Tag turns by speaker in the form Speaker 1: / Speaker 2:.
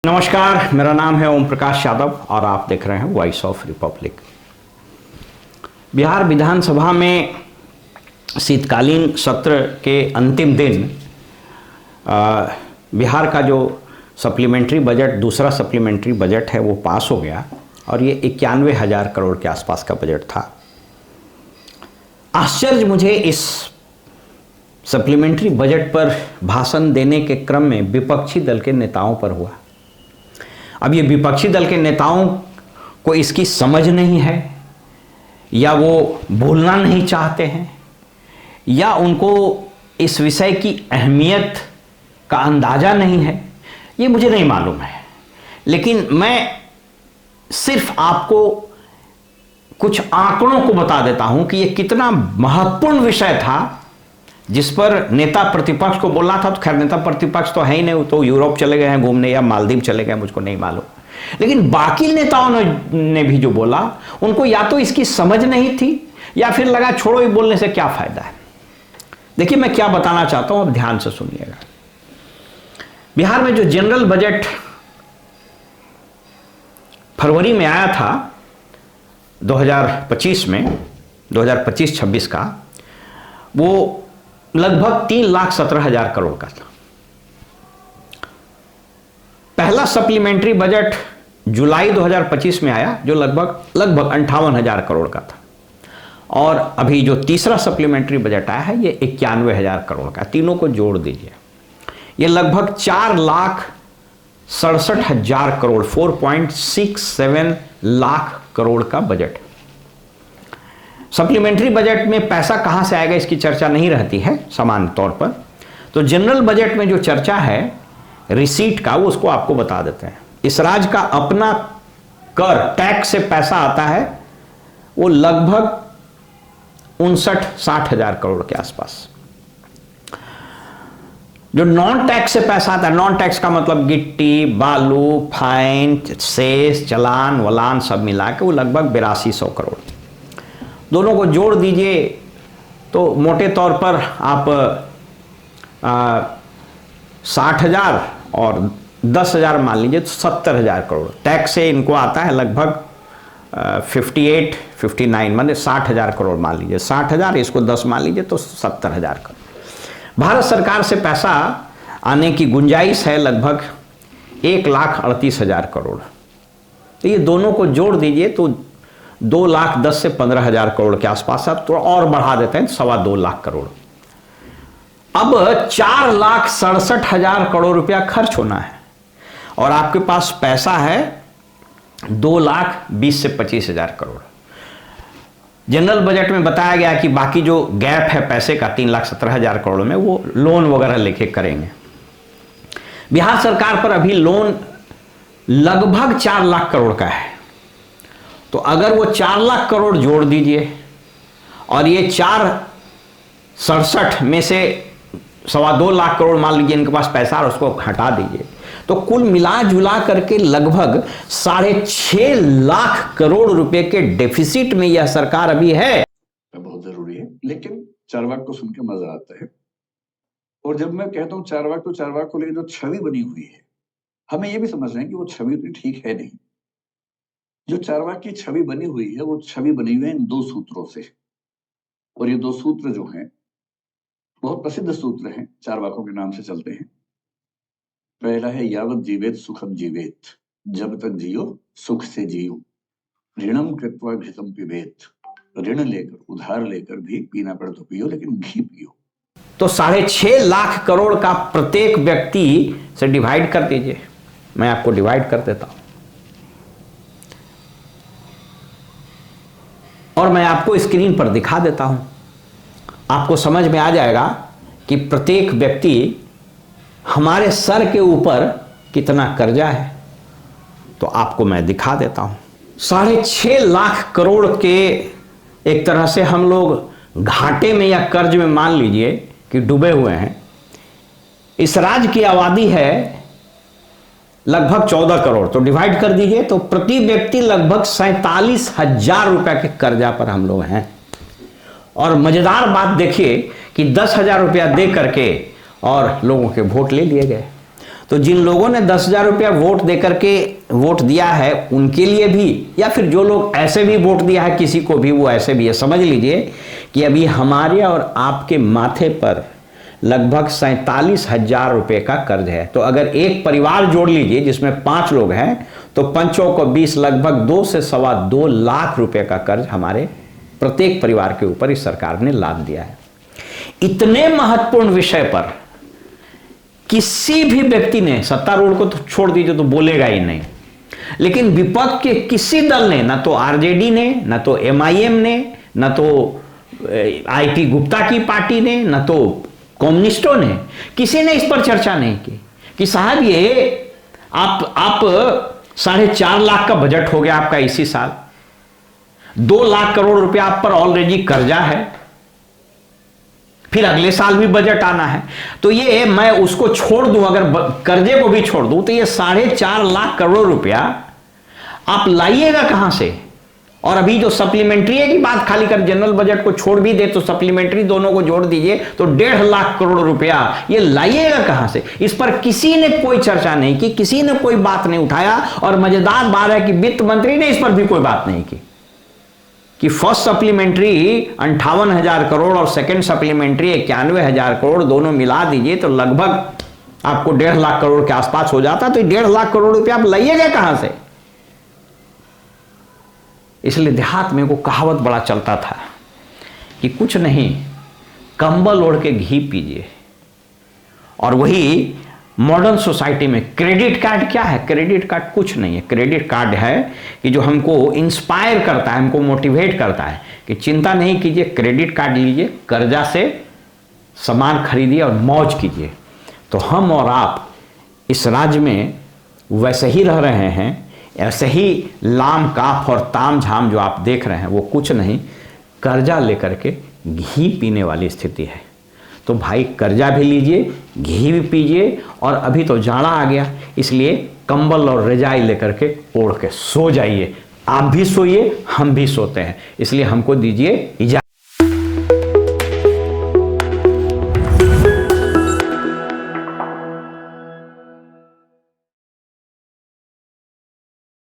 Speaker 1: नमस्कार, मेरा नाम है ओम प्रकाश यादव और आप देख रहे हैं वॉइस ऑफ रिपब्लिक। बिहार विधानसभा में शीतकालीन सत्र के अंतिम दिन बिहार का जो सप्लीमेंट्री बजट, दूसरा सप्लीमेंट्री बजट है, वो पास हो गया और ये 91,000 करोड़ के आसपास का बजट था। आश्चर्य मुझे इस सप्लीमेंट्री बजट पर भाषण देने के क्रम में विपक्षी दल के नेताओं पर हुआ। अब ये विपक्षी दल के नेताओं को इसकी समझ नहीं है, या वो बोलना नहीं चाहते हैं, या उनको इस विषय की अहमियत का अंदाज़ा नहीं है, ये मुझे नहीं मालूम है। लेकिन मैं सिर्फ आपको कुछ आंकड़ों को बता देता हूं कि ये कितना महत्वपूर्ण विषय था, जिस पर नेता प्रतिपक्ष को बोलना था। तो खैर नेता प्रतिपक्ष तो है ही नहीं, तो यूरोप चले गए हैं घूमने या मालदीव चले गए, मुझको नहीं मालूम। लेकिन बाकी नेताओं ने भी जो बोला, उनको या तो इसकी समझ नहीं थी या फिर लगा छोड़ो, ये बोलने से क्या फायदा है। देखिए मैं क्या बताना चाहता हूं, अब ध्यान से सुनिएगा। बिहार में जो जनरल बजट फरवरी में आया था 2025 में, 2025-26 का, वो लगभग 3,17,000 करोड़ का था। पहला सप्लीमेंट्री बजट जुलाई 2025 में आया, जो लगभग 58,000 करोड़ का था। और अभी जो तीसरा सप्लीमेंट्री बजट आया है, ये 91,000 करोड़ का। तीनों को जोड़ दीजिए, ये लगभग 4,67,000 करोड़, 4.67 लाख करोड़ का बजट। सप्लीमेंट्री बजट में पैसा कहां से आएगा, इसकी चर्चा नहीं रहती है सामान्य तौर पर। तो जनरल बजट में जो चर्चा है रिसीट का, वो उसको आपको बता देते हैं। इस राज्य का अपना कर, टैक्स से पैसा आता है, वो लगभग 59-60,000 करोड़ के आसपास। जो नॉन टैक्स से पैसा आता है, नॉन टैक्स का मतलब गिट्टी, बालू, फाइन, सेस, चलान वलान सब मिला के वो लगभग 8200 करोड़। दोनों को जोड़ दीजिए तो मोटे तौर पर आप 60,000 और 10,000 मान लीजिए तो 70,000 करोड़। टैक्स से इनको आता है लगभग 58-59, मतलब 60,000 करोड़ मान लीजिए। 60,000 इसको 10 मान लीजिए तो 70,000 करोड़। भारत सरकार से पैसा आने की गुंजाइश है लगभग 1,38,000 करोड़। तो ये दोनों को जोड़ दीजिए तो 2,10,000 से 15,000 करोड़ के आसपास। अब तो और बढ़ा देते हैं, 2.25 लाख करोड़। अब 4,67,000 करोड़ रुपया खर्च होना है और आपके पास पैसा है 2,20,000 से 25,000 करोड़। जनरल बजट में बताया गया कि बाकी जो गैप है पैसे का 3,17,000 करोड़ में, वो लोन वगैरह लेके करेंगे। बिहार सरकार पर अभी लोन लगभग 4 लाख करोड़ का है। तो अगर वो 4 लाख करोड़ जोड़ दीजिए और ये 4,67 में से 2.25 लाख करोड़ मान लीजिए इनके पास पैसा, और उसको हटा दीजिए, तो कुल मिला जुला करके लगभग 6.5 लाख करोड़ रुपए के डेफिसिट में यह सरकार अभी है।
Speaker 2: बहुत जरूरी है, लेकिन चारवाक को सुन के मजा आता है। और जब मैं कहता हूँ चारवाक, तो चारवाक को लेकर जो छवि बनी हुई है, हमें यह भी समझना है कि वो छवि उतनी ठीक है नहीं। जो चारवाक की छवि बनी हुई है, वो छवि बनी हुई है इन 2 सूत्रों से। और ये 2 सूत्र जो हैं बहुत प्रसिद्ध सूत्र हैं, चारवाकों के नाम से चलते हैं। पहला है यावत जीवेत सुखम जीवेत, जब तक जियो सुख से जियो। ऋणम कृत्वा घृतम पिबेत, ऋण लेकर, उधार लेकर भी पीना पड़े तो पियो, लेकिन घी पियो।
Speaker 1: तो 6.5 लाख करोड़ का प्रत्येक व्यक्ति से डिवाइड कर दीजिए। मैं आपको डिवाइड कर देता हूं और मैं आपको स्क्रीन पर दिखा देता हूं। आपको समझ में आ जाएगा कि प्रत्येक व्यक्ति, हमारे सर के ऊपर कितना कर्जा है। तो आपको मैं दिखा देता हूं। 6.5 लाख करोड़ के एक तरह से हम लोग घाटे में या कर्ज में मान लीजिए कि डूबे हुए हैं। इस राज्य की आबादी है लगभग 14 करोड़, तो डिवाइड कर दीजिए तो प्रति व्यक्ति लगभग 47,000 रुपए के कर्जा पर हम लोग हैं। और मजेदार बात देखिए कि 10,000 रुपया दे करके और लोगों के वोट ले लिए गए। तो जिन लोगों ने 10,000 रुपया वोट देकर के वोट दिया है उनके लिए भी, या फिर जो लोग ऐसे भी वोट दिया है किसी को भी, वो ऐसे भी है, समझ लीजिए कि अभी हमारे और आपके माथे पर लगभग 47,000 रुपये का कर्ज है। तो अगर एक परिवार जोड़ लीजिए जिसमें 5 लोग हैं तो 5 को 20, लगभग 2 से सवा 2 लाख रुपए का कर्ज हमारे प्रत्येक परिवार के ऊपर इस सरकार ने लाद दिया है। इतने महत्वपूर्ण विषय पर किसी भी व्यक्ति ने, सत्तारूढ़ को तो छोड़ दीजिए तो बोलेगा ही नहीं, लेकिन विपक्ष के किसी दल ने, ना तो आरजेडी ने, ना तो एमआईएम ने, ना तो आईपी गुप्ता की पार्टी ने, ना तो कम्युनिस्टों ने, किसी ने इस पर चर्चा नहीं की कि साहब ये आप 4.5 लाख का बजट हो गया आपका इसी साल, 2 लाख करोड़ रुपया आप पर ऑलरेडी कर्जा है, फिर अगले साल भी बजट आना है, तो ये मैं उसको छोड़ दूं, अगर कर्जे को भी छोड़ दूं तो ये 4.5 लाख करोड़ रुपया आप लाइएगा कहां से? और अभी जो सप्लीमेंट्री की बात खाली कर, जनरल बजट को छोड़ भी दे तो सप्लीमेंट्री दोनों को जोड़ दीजिए तो 1.5 लाख करोड़ रुपया ये लाइएगा कहां से? इस पर किसी ने कोई चर्चा नहीं की, किसी ने कोई बात नहीं उठाया। और मजेदार बात है कि वित्त मंत्री ने इस पर भी कोई बात नहीं की कि फर्स्ट सप्लीमेंट्री 58,000 करोड़ और सेकेंड सप्लीमेंट्री 91,000 करोड़ दोनों मिला दीजिए तो लगभग आपको 1.5 लाख करोड़ के आसपास हो जाता। तो 1.5 लाख करोड़ रुपया आप लाइएगा कहां से? इसलिए देहात में वो कहावत बड़ा चलता था कि कुछ नहीं, कंबल ओढ़ के घी पीजिए। और वही मॉडर्न सोसाइटी में क्रेडिट कार्ड क्या है? क्रेडिट कार्ड कुछ नहीं है। क्रेडिट कार्ड है कि जो हमको इंस्पायर करता है, हमको मोटिवेट करता है कि चिंता नहीं कीजिए, क्रेडिट कार्ड लीजिए, कर्जा से सामान खरीदिए और मौज कीजिए। तो हम और आप इस राज्य में वैसे ही रह रहे हैं, ऐसे ही लाम काफ और ताम झाम जो आप देख रहे हैं वो कुछ नहीं, कर्जा लेकर के घी पीने वाली स्थिति है। तो भाई कर्जा भी लीजिए, घी भी पीजिए, और अभी तो जाड़ा आ गया इसलिए कंबल और रजाई लेकर के ओढ़ के सो जाइए। आप भी सोइए, हम भी सोते हैं, इसलिए हमको दीजिए इजाजत।